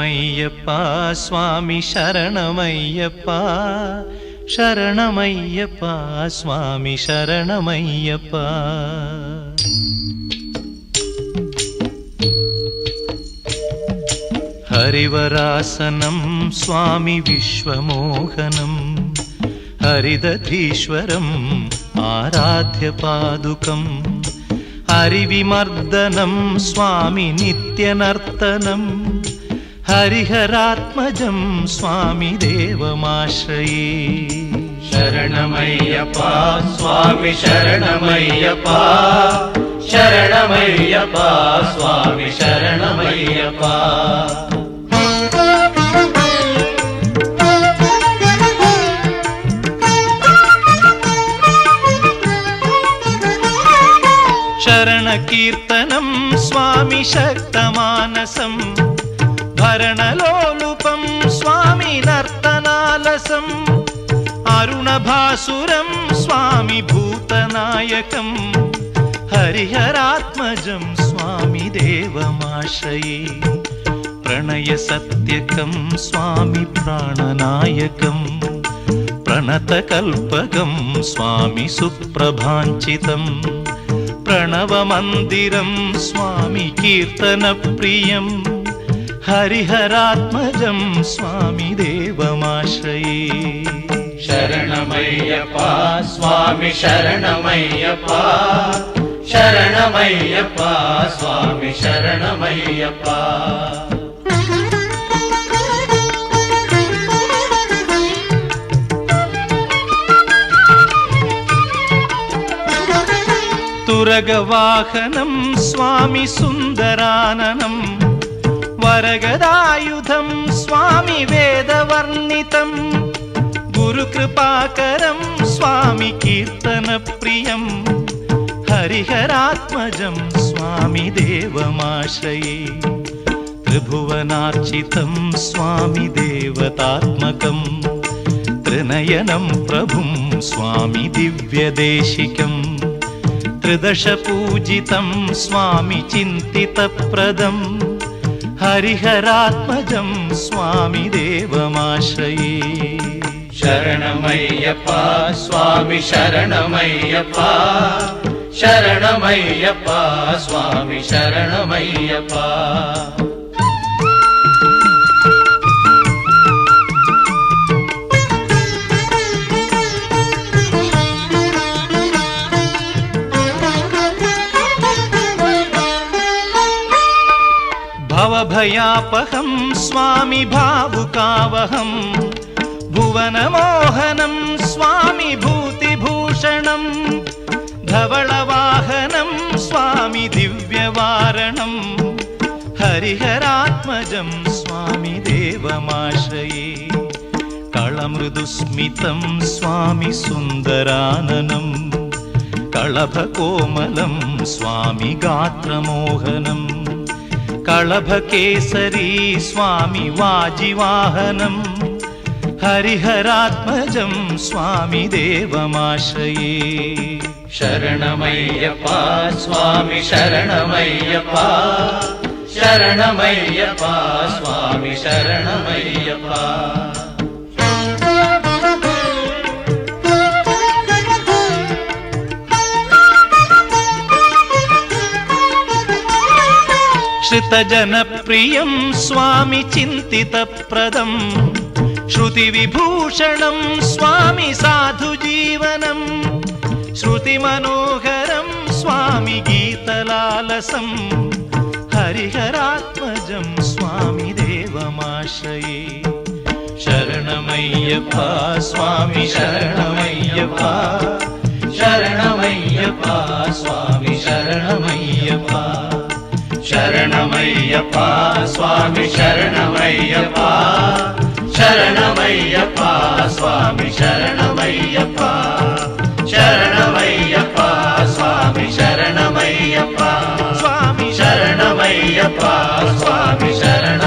శరణమయ్యప్ప స్వామి శరణమయ్యప్ప శరణమయ్యప్ప స్వామి శరణమయ్యప్ప. హరివరాసనం స్వామి విశ్వమోహనం హరిదధీశ్వరం ఆరాధ్య పాదుకం హరివిమర్దనం స్వామి నిత్యనర్తనం హరిహరాత్మజం స్వామి దేవమాశ్రయే. శరణమయ్యప్ప స్వామి శరణమయ్యప్ప శరణమయ్యప్ప స్వామి శరణమయ్యప్ప. శరణ కీర్తనం స్వామి శక్తమానసం భరణలోలుపం స్వామి నర్తనాలసం అరుణభాసురం స్వామి భూతనాయకం హరిహరాత్మజం స్వామి దేవమాశ్రయే. ప్రణయ సత్యకం స్వామి ప్రాణనాయకం ప్రణతకల్పకం స్వామి సుప్రభాంచితం ప్రణవమందిరం స్వామి కీర్తన ప్రియం హరిహరాత్మజం స్వామి దేవమాశ్రయే. శరణమయ్యప్ప స్వామి శరణమయ్యప్ప శరణమయ్యప్ప స్వామి శరణమయ్యప్ప. తురగవాహనం స్వామి సుందరాననం వరగదాయుధం స్వామి వేదవర్ణితం గురుకృపాకరం స్వామి కీర్తన ప్రియం హరిహరాత్మజం స్వామి దేవమాశ్రయే. త్రిభువనార్చితం స్వామి దేవతాత్మకం త్రినయనం ప్రభుం స్వామి దివ్యదేశికం త్రిదశ పూజితం స్వామి చింతితప్రదం హరిహరాత్మజం స్వామి దేవమాశ్రయే. శరణమయ్యప్ప స్వామి శరణమయ్యప్ప శరణమయ్యప్ప స్వామి శరణమయ్యప్ప. భవభయాపహం స్వామి భావుకావహం భువనమోహనం స్వామి భూతిభూషణం ధవళవాహనం స్వామి దివ్యవారణం హరిహరాత్మజం స్వామి దేవమాశ్రయే. కళమృదుస్మితం స్వామి సుందరాననం కళభకోమలం స్వామి గాత్రమోహనం కళభకేసరీ స్వామి వాజివాహనం హరిహరాత్మజం స్వామి దేవమాశ్రయే. శరణమయ్యప్ప స్వామి శరణమయ్యప్ప శరణమయ్యప్ప స్వామి శరణమయ్యప్ప. శ్రుతజనప్రియం స్వామి చింతితప్రదం శృతివిభూషణం స్వామి సాధుజీవనం శృతిమనోహరం స్వామి గీతలాలసం హరిహరాత్మజం స్వామి దేవమాశ్రయే. శరణమయ్యప్ప స్వామి శరణమయ్యప్ప శరణమయ్యప్ప స్వామి శరణమయ్యప్ప శరణమయ్యప్ప స్వామి శరణమయ్యప్ప శరణమయ్యప్ప స్వామి శరణమయ్యప్ప శరణమయ్యప్ప స్వామి శరణమయ్యప్ప స్వామి శరణమయ్యప్ప స్వామి శరణ